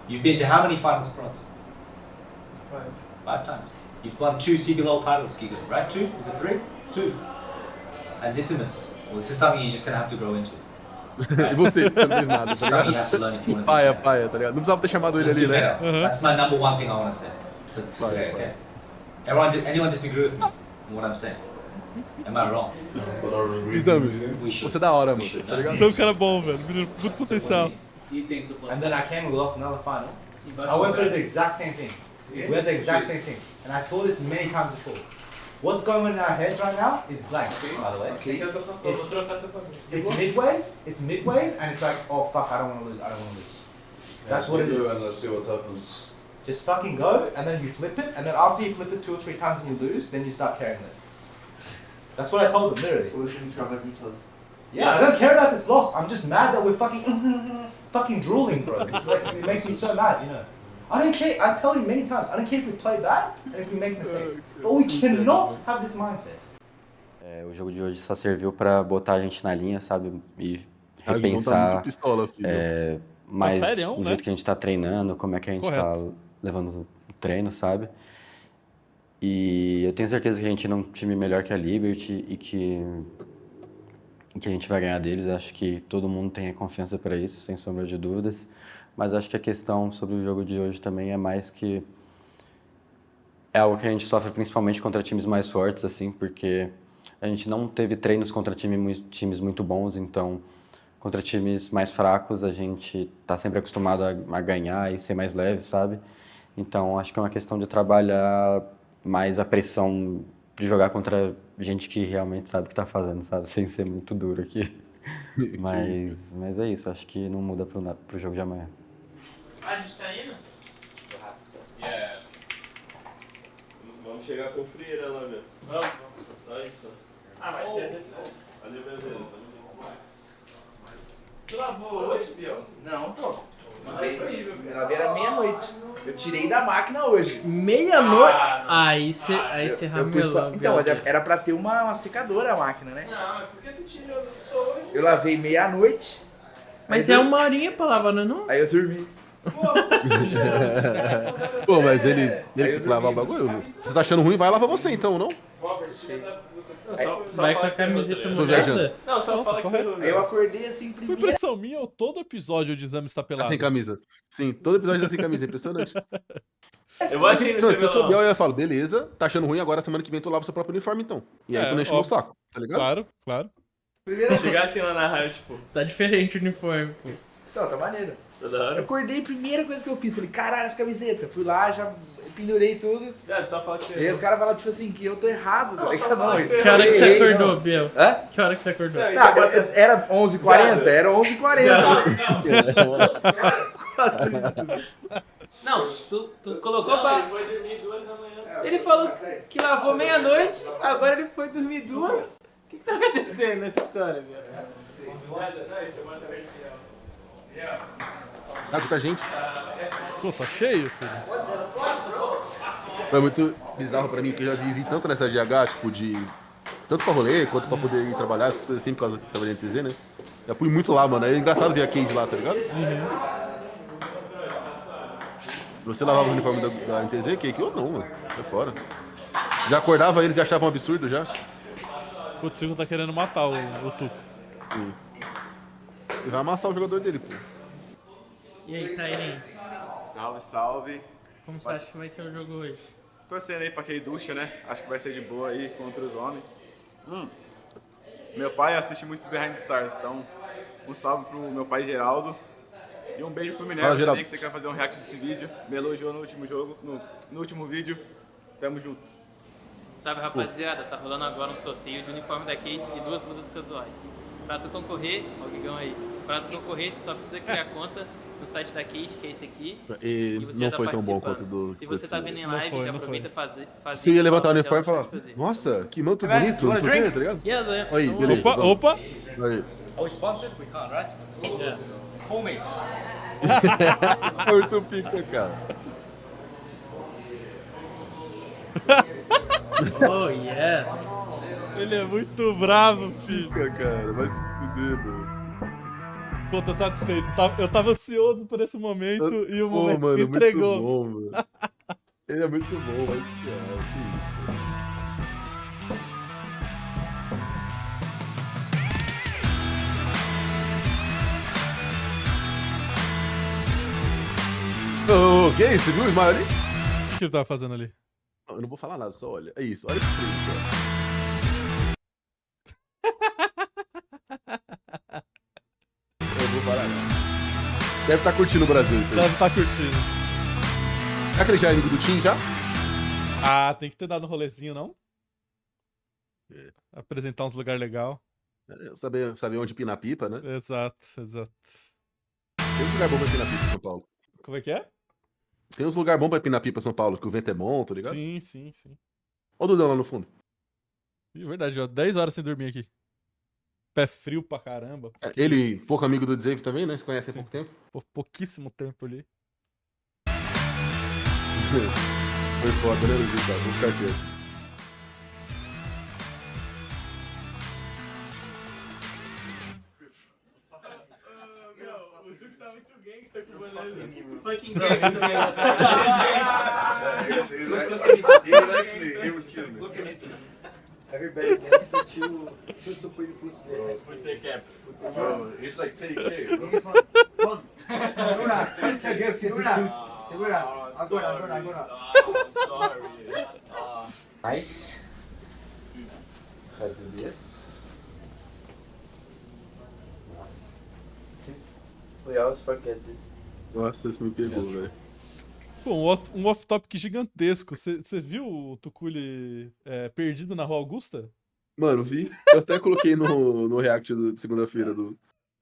You've been to how many finals bronze? 5. 5 times. You've won 2 CBLOL titles, Giga, right? 2? Is it 3? 2. And Decimus. Well, this is something you're just gonna have to grow into. E você não fez nada, It's tá something you have to learn if you ligado? want to be Paia, tá ligado? Não precisava ter chamado So ele let's ali, do né? better. That's my number one thing I want to say for today, okay? Anyone disagree with me on what I'm saying? Am I wrong? Exames. We should. Você é da hora, We mano. should. Tá ligado? Você é um cara bom, velho. Menino, muito potencial. And then I came and we lost another final. I went through the exact same thing. We had the exact same thing. And I saw this many times before. What's going on in our heads right now is blank, by the way. It's mid-wave, and it's like, oh fuck, I don't want to lose, I don't want to lose. That's what it is. And let's see what happens. Just fucking go, and then you flip it, and then after you flip it 2 or 3 times and you lose, then you start caring less. That's what I told them, literally. Solution to this loss. Yeah, I don't care about this loss. I'm just mad that we're fucking drooling, bro. It's like, it makes me so mad, you know. I don't care. I tell you many times. I don't care if we play bad and if we make mistakes, but we cannot have this mindset. O jogo de hoje só serviu pra botar a gente na linha, sabe? E Tá repensar muito pistola, filho. mais sério, o né? jeito que a gente tá treinando, como é que a gente tá levando o treino, sabe? E eu tenho certeza que a gente é um time melhor que a Liberty e que a gente vai ganhar deles. Acho que todo mundo tem a confiança para isso, sem sombra de dúvidas. Mas acho que a questão sobre o jogo de hoje também é mais que é algo que a gente sofre principalmente contra times mais fortes, assim, porque a gente não teve treinos contra times muito bons, então contra times mais fracos a gente tá sempre acostumado a ganhar e ser mais leve, sabe? Então acho que é uma questão de trabalhar mais a pressão de jogar contra gente que realmente sabe o que tá fazendo, sabe? Sem ser muito duro aqui. Mas é isso, acho que não muda pro jogo de amanhã. A gente tá indo? Yeah. Vamos chegar com frieira lá, velho. Vamos. Só isso. Ah, vai ser depois. Valeu, beleza. Tu lavou hoje, Biel? Não, pô. Não é possível. Ela veio era meia-noite. Eu tirei da máquina hoje. Meia-noite? Ah, Aí você ramelou. Então, mas era pra ter uma secadora a máquina, né? não, mas por que tu tirou isso hoje? Eu lavei meia-noite. Mas aí é eu- uma horinha pra lavar, não é não? Aí eu dormi. Pô, mas ele Aí tem eu que lavar o dormi. bagulho. Se você tá achando ruim, vai lavar você então, não? Robert, só Vai com fala a que tem camiseta outra, Tô né? viajando. molhada? Não, só fala que correto. tem Aí eu acordei assim, Por primeiro. impressão minha, ou todo episódio de exame está Tá pelado? sem camisa. Sim, todo episódio tá sem camisa, é impressionante. Eu vou assim Se no eu souber, CBLOL. eu falo, beleza, tá achando ruim, agora semana que vem tu lava seu próprio uniforme então. E aí tu não enche o meu óbvio. saco, tá ligado? Claro, claro. Primeira Chegar assim lá na rádio, tipo, Tá diferente o uniforme, pô. Não, tá maneiro. toda Eu hora. acordei, primeira coisa que eu fiz, falei, caralho, essa camiseta. Fui lá, já pendurei tudo. Viado, só fala que E aí os caras falam, tipo assim, que eu tô errado. Não, tá só ligado? fala que tu Que hora que você errei, acordou, não. Biel? Hã? Que hora que você acordou? Não, isso Tá, é bota- era 11h40? Era 11h40. Não, tu colocou Não, pra... ele foi dormir 2 da manhã. Ele falou que lavou meia-noite, agora ele foi dormir 2. O que tá acontecendo nessa história, meu? Não, isso é bota vertical. Tá com muita gente. Pô, tá cheio, filho. Foi muito bizarro pra mim, porque eu já vivi tanto nessa GH, tipo, de... Tanto pra rolê, quanto pra poder ir trabalhar, essas coisas assim, por causa que eu tava na NTZ, né? Já fui muito lá, mano. É engraçado ver a Cade lá, tá ligado? Você lavava o uniforme da NTZ, Cake? Eu não, mano. Sai fora. Já acordava eles e achavam um absurdo já. O Tsigo tá querendo matar o Tuco. Sim. Ele vai amassar o jogador dele, pô. E aí, Tairinho? Salve, salve. Como você acha que vai ser o jogo hoje? Torcendo aí pra aquele ducha, né? Acho que vai ser de boa aí contra os homens. Meu pai assiste muito Behind the Stars, então um salve pro meu pai Geraldo. E um beijo pro Minerva também, que você quer fazer um react desse vídeo. Me elogiou no último jogo, no último vídeo. Tamo junto. Salve, rapaziada. Tá rolando agora um sorteio de uniforme da Kate e 2 blusas casuais. Pra tu concorrer, ó o Guigão aí. Pra tu concorrer, tu só precisa criar conta no site da Kate, que é esse aqui. E você não já tá foi tão bom participando. quanto do... Se você tá vendo em live, já aproveita e fazer Se eu ia levantar o isso, uniforme e já falar, fazer. nossa, que manto bonito, não sei o que, tá ligado? Yes, I am. Aí, beleza. Opa, vamos. opa. Aí. Are we sponsored? We can't, right? Yeah. Call me. Muito pica, cara. Oh, yes. Ele é muito bravo, filho. Pica, cara, vai se fuder, mano. Pô, tô satisfeito. Eu tava ansioso por esse momento e o momento mano, me entregou. Muito bom, mano. Ele é muito bom, vai que isso, cara. Ô, que isso? Você viu o Ismael ali? O que ele tava fazendo ali? Eu não vou falar nada, só olha. É isso, olha que isso, Eu vou falar nada. Deve estar curtindo o Brasil isso aí. Deve estar curtindo. Será que ele já é amigo do Tim já? Ah, tem que ter dado um rolezinho, não? Apresentar uns lugares legais. Saber onde pinar pipa, né? Exato, exato. Tem uns lugares bons pra pinar pipa em São Paulo. Como é que é? Tem uns lugares bons pra pinar pipa em São Paulo, que o vento é bom, tá ligado? Sim, sim, sim. Olha o Dudão lá no fundo. É verdade, ó. 10 horas sem dormir aqui. Pé frio pra caramba. Ele, pouco amigo do Dave também, né? Se conhece há pouco tempo. Por pouquíssimo tempo ali. Foi foda, né, Luiz? Vou ficar quieto. Fucking gangster. He was killing me. Look at me. Everybody next to you. Put this. Put the cap. Bro, it's like take care. Fun. Segura. Agora. Sorry. Mais. Fazer this. We always forget this. Nossa, isso me pegou, velho. Pô, um off-topic gigantesco. Você viu o Tuculi perdido na Rua Augusta? Mano, vi. Eu até coloquei no react de segunda-feira do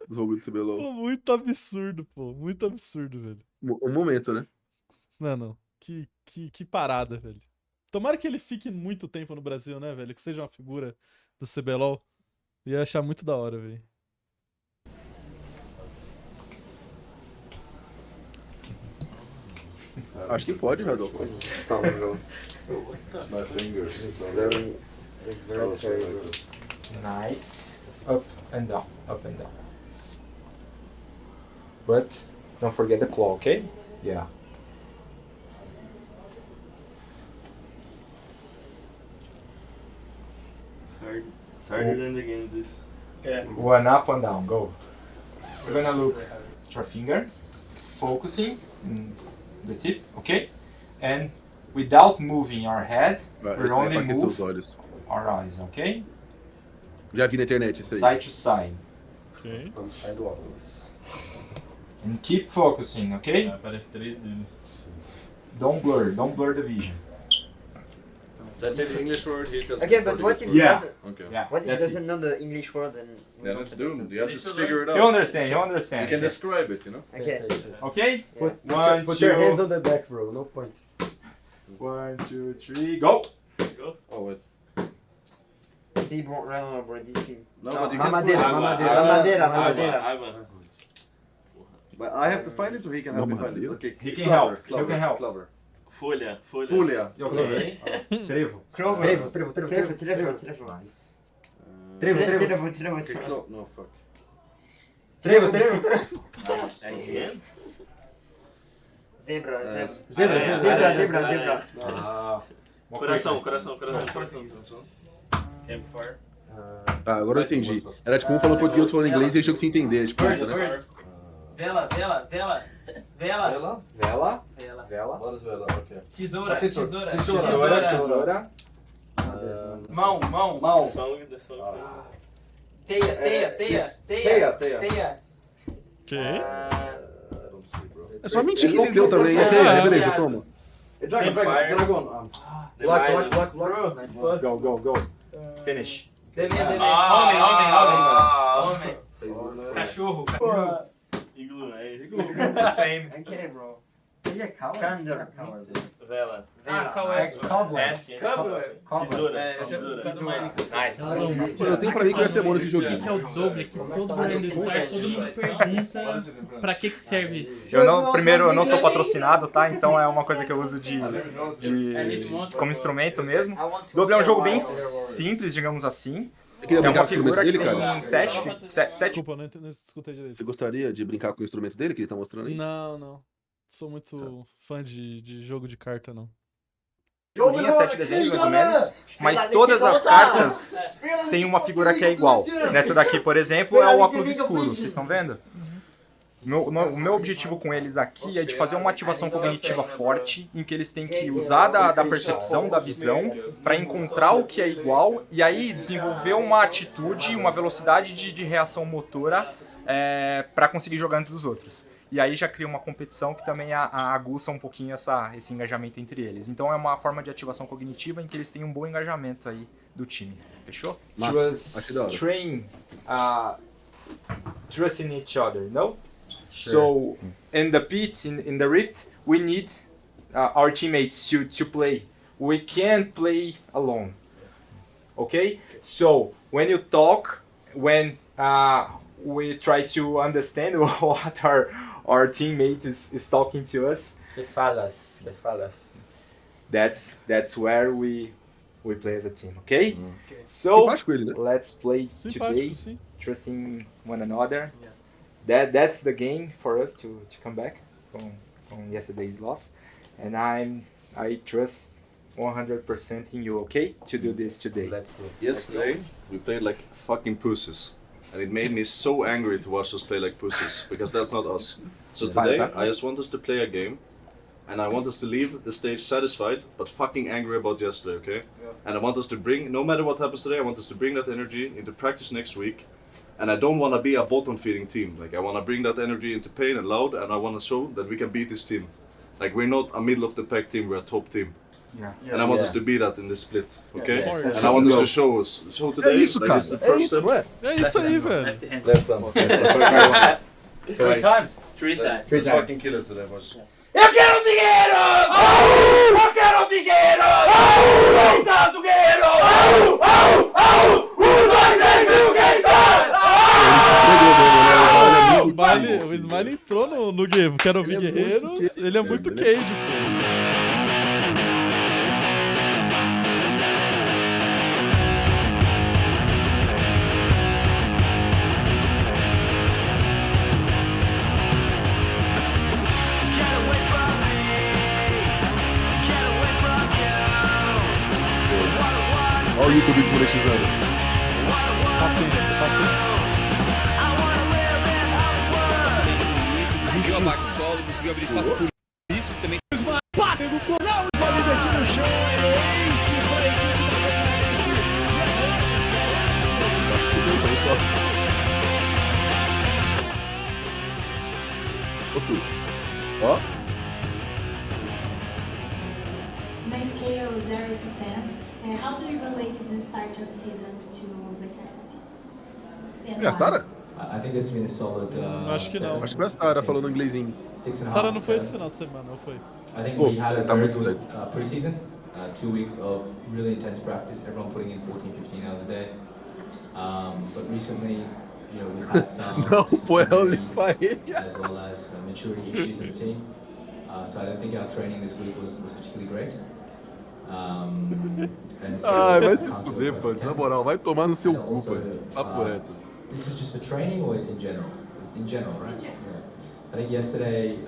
jogo de CBLOL. Pô, muito absurdo, pô. Muito absurdo, velho. Um momento, né? Não. Que parada, velho. Tomara que ele fique muito tempo no Brasil, né, velho? Que seja uma figura do CBLOL. Ia achar muito da hora, velho. Acho que pode, Radol. My fingers. Nice. Up and down. But don't forget the claw, okay? Yeah. It's harder than the game, this. Yeah. One up, one down. Go. We're gonna look at your finger, focusing in the tip, okay? And without moving our head, Esse we daí é pra only aquecer os move olhos. our eyes, okay? Já vi na internet isso aí. Side to side. Ok. Sai do óculos. And keep focusing, okay? Aparece 3 dele. Don't blur the vision. That's the English word. He tells Okay, me but Portuguese what if word. he Yeah. doesn't? Okay. Yeah. What if he that's it. doesn't know the English word and we Then don't it's doomed. understand? You have to figure it out. You understand. You can describe it, you know. Okay. Okay? Yeah. One, Put two, your hands on the back, bro. No point. 1, 2, 3, go! Oh wait. They won't run over this thing. No, No, but you can mamadeira, put- mamadeira. Água. But I have to find it, or he can help me find it. Okay. He can Clover, help. Clover, You can help. Clover. Folha. Folha. Okay. Trevo. Trevo. Nice. Trevo. Okay, no fuck. Trevo. Again? Zebra. Ah. Coração. Campfire. Ah, agora eu entendi. Era tipo um falando português, outro falando inglês e eles tinham que se entender. Tipo isso, né? Vela. What is vela? Okay. Tesoura. Mão. Sangue. Teia. Que? É só mentir que entendeu também. Beleza, toma. Dragon. Go. Finish. Homem. Cachorro. Iglu, é isso. Same. Okay, bro. Thunder. Vela. Nice. Eu tenho pra mim que vai ser bom nesse joguinho. Que é o doble, que todo mundo do Stars, todo mundo pergunta pra que serve isso. Primeiro, eu não sou patrocinado, tá? Então é uma coisa que eu uso como instrumento mesmo. Double é um jogo bem simples, digamos assim. Queria Tem brincar uma com o instrumento figura que dele, cara? tem sete. Desculpa, não escutei direito. Você gostaria de brincar com o instrumento dele que ele tá mostrando aí? Não. Sou muito fã de jogo de carta, não. Figurinha, 7 desenhos mais ou menos, mas todas as cartas têm uma figura que é igual. Nessa daqui, por exemplo, é o óculos escuro, vocês estão vendo? O meu objetivo com eles aqui é de fazer uma ativação cognitiva forte, em que eles têm que usar da percepção, da visão, para encontrar o que é igual e aí desenvolver uma atitude, uma velocidade de reação motora para conseguir jogar antes dos outros. E aí já cria uma competição que também aguça um pouquinho esse engajamento entre eles. Então é uma forma de ativação cognitiva em que eles têm um bom engajamento aí do time. Fechou? Train trusting each other, no? Sure. So in the pit, in the rift, we need our teammates to play. We can't play alone. Okay? So when you talk, when we try to understand what our teammate is talking to us. Que falas. That's where we play as a team, okay? So let's play today, trusting one another. That's the game for us to come back from yesterday's loss, and I trust 100% in you, okay? To do this today. Let's go. Yesterday we played like fucking pussies. And it made me so angry to watch us play like pussies, because that's not us. So today, I just want us to play a game, and I want us to leave the stage satisfied, but fucking angry about yesterday, okay? Yeah. And I want us to bring, no matter what happens today, I want us to bring that energy into practice next week. And I don't want to be a bottom-feeding team. Like, I want to bring that energy into pain and loud, and I want to show that we can beat this team. Like, we're not a middle-of-the-pack team, we're a top team. Yeah. And I want us to be that in the split, okay? And I want us to show today. É isso, cara. É isso, ué. É isso aí, velho. Left hand. 3 times. 3 times. Let's fucking kill it today, boys. Eu quero dinheiro! Eu quero dinheiro! Exato, guerreiro! 1, 2, 3, mil, O Smiley entrou no game. Quero ouvir guerreiros. Ele é muito Cade, pô. Olha o YouTube desmonetizando. Paciência. Conseguiu abaixo do solo, conseguiu abrir espaço por isso também. Passe do canal, vai divertir no chão. É esse, para a equipe da Ó. Na scale 0 to 10, how do you relate the start of season to the cast? É a Sarah? I think it's been a solid. Acho que não. Acho que foi a Sarah falando inglesinho. Sarah não foi esse final de semana, não foi? I think we had a very good preseason. 2 weeks of really intense practice, everyone putting in 14, 15 hours a day. But recently, you know, we've had some as well as maturity issues in the team. So I don't think our training this week was particularly great. Ai, vai se fuder, Pantz. Na moral, vai tomar no seu cu, Pantz. Papo reto. This is just for training or in general? In general, right? Yeah. I think yesterday,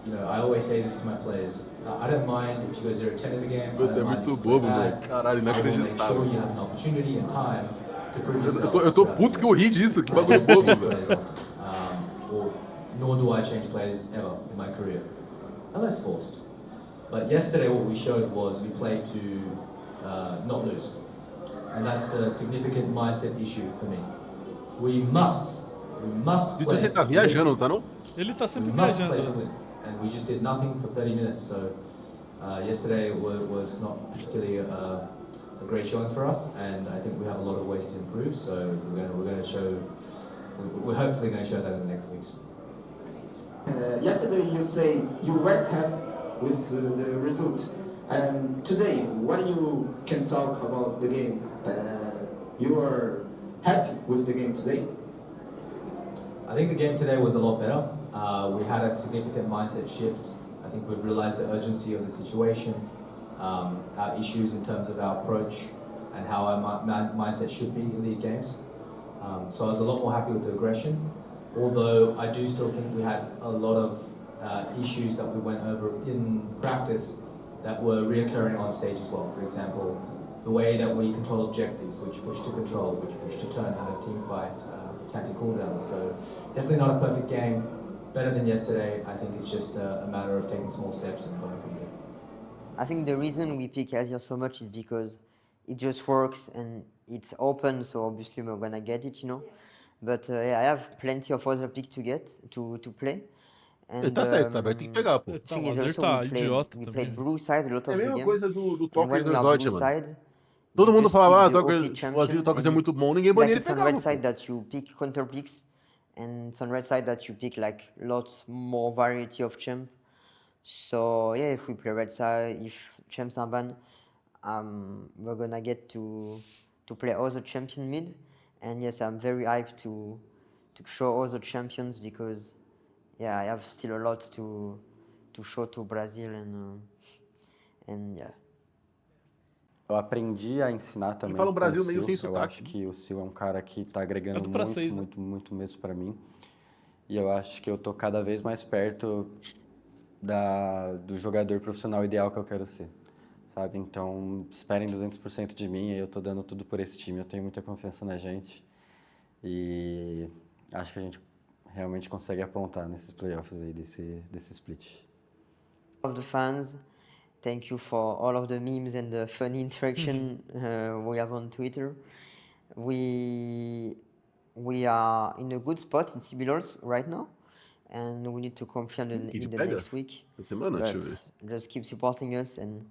you know, I always say this to my players. I don't mind if you guys are 10 in the game. Puta, é muito bobo, moleque. Caralho, inacreditável. Eu tô puto que eu ri disso, que bagulho bobo, velho. before, nor do I change players ever in my career, unless forced. But yesterday what we showed was we played to not lose. And that's a significant mindset issue for me. We must Vitor, você tá viajando, não tá não? Ele tá sempre we must play viajando. to win. And we just did nothing for 30 minutes. So yesterday was not particularly a great showing for us, and I think we have a lot of ways to improve. So we're going to show. We're hopefully going to show that in the next weeks. Yesterday you say you weren't happy with the result, and today what you can talk about the game? You are happy with the game today? I think the game today was a lot better. We had a significant mindset shift. I think we've realized the urgency of the situation, our issues in terms of our approach and how our mindset should be in these games. So I was a lot more happy with the aggression, although I do still think we had a lot of issues that we went over in practice that were reoccurring on stage as well. For example, the way that we control objectives, which push to control, which push to turn out a team fight, counter cooldowns. So definitely not a perfect game, better than yesterday. I think it's just a matter of taking small steps and going from there. I think the reason we pick Azure so much is because it just works and it's open, so obviously we're gonna get it, you know. But yeah, I have plenty of other picks to get to play. And Tá certo, tá aberto, tem que pegar, pô. thing is also we played blue side a lot É a of the mesma game. coisa do And Talker when do we are Resort, blue mano. side, Todo you mundo just falava, pick the Talker, OP o Azir champion Talker é and muito bom, ninguém bania, like ele it's on pegava. red side that you pick counter picks, and it's on red side that you pick like lots more variety of champ. So yeah, if we play red side, if champs are banned, we're gonna get to play other champion mid. And yes, I'm very hyped to show other champions because yeah, I have still a lot to show to Brazil and yeah. Eu aprendi a ensinar também. fala o com Brasil o meio Sil. sem Eu sotaque. acho que o Sil é um cara que tá agregando do muito, francês, né? muito mesmo pra mim. E eu acho que eu tô cada vez mais perto do jogador profissional ideal que eu quero ser, sabe? Então, esperem 200% de mim, eu tô dando tudo por esse time. Eu tenho muita confiança na gente e acho que a gente realmente consegue aprontar nesses playoffs aí, desse split. Of the fans, thank you for all of the memes and the funny interaction we have on Twitter. We are in a good spot in CBLOL right now, and we need to confirm in the next week. Semana, deixa eu ver. Just keep supporting us, and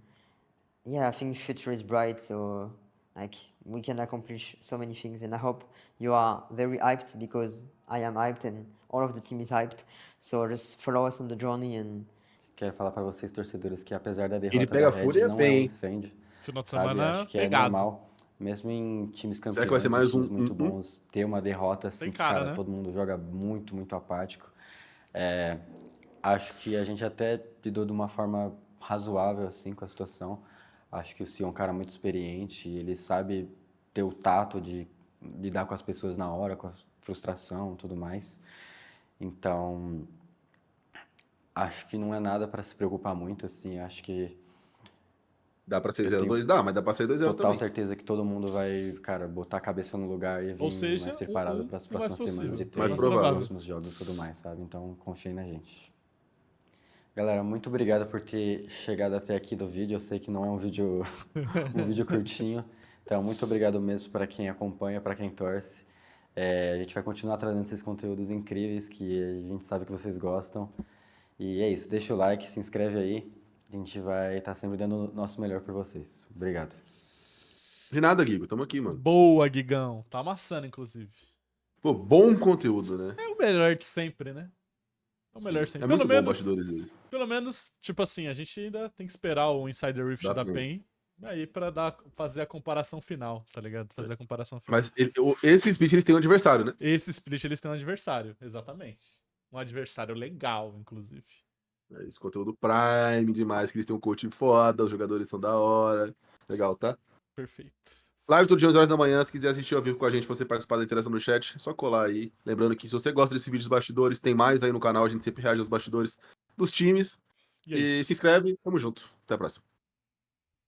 yeah, I think future is bright, so like we can accomplish so many things, and I hope you are very hyped because I am hyped and all of the team is hyped. So just follow us on the journey and. Quero falar pra vocês, torcedores, que apesar da derrota Ele pega da fúria Red, não é um bem. incêndio. Final de Sabe? semana Acho que pegado. é normal, mesmo em times Será campeões, que vai ser mais times um muito bons, ter uma derrota assim, Tem que, cara, né? todo mundo joga muito, muito apático. Acho que a gente até lidou de uma forma razoável assim com a situação. Acho que o Sil é um cara muito experiente, ele sabe ter o tato de lidar com as pessoas na hora, com a frustração e tudo mais. Então, acho que não é nada para se preocupar muito, assim, acho que... Dá pra ser 0-2? Dá, mas dá pra ser 2-0 total também. certeza que todo mundo vai, cara, botar a cabeça no lugar e vir Ou seja, mais preparado o para as mais próximas semanas e possível. ter Mais os provável. próximos jogos e tudo mais, sabe? Então, confiem na gente. Galera, muito obrigado por ter chegado até aqui do vídeo. Eu sei que não é um vídeo curtinho. Então, muito obrigado mesmo para quem acompanha, para quem torce. A gente vai continuar trazendo esses conteúdos incríveis que a gente sabe que vocês gostam. E é isso, deixa o like, se inscreve aí. A gente vai estar sempre dando o nosso melhor por vocês. Obrigado. De nada, Guigo. Tamo aqui, mano. Boa, Guigão. Tá amassando, inclusive. Pô, bom conteúdo, né? É o melhor de sempre, né? É o melhor sempre. É muito bom bastidores deles. Pelo menos, tipo assim, a gente ainda tem que esperar o Insider Rift da PEN aí pra fazer a comparação final, tá ligado? Fazer a comparação final. Mas esse split eles têm um adversário, né? Esse split eles têm um adversário, exatamente. Um adversário legal, inclusive. Esse conteúdo Prime demais, que eles têm um coach foda, os jogadores são da hora. Legal, tá? Perfeito. Live todo dia 11 horas da manhã, se quiser assistir ao vivo com a gente, você participar da interação no chat, é só colar aí. Lembrando que se você gosta desse vídeo dos bastidores, tem mais aí no canal, a gente sempre reage aos bastidores dos times. E é E isso. se inscreve, tamo junto. Até a próxima.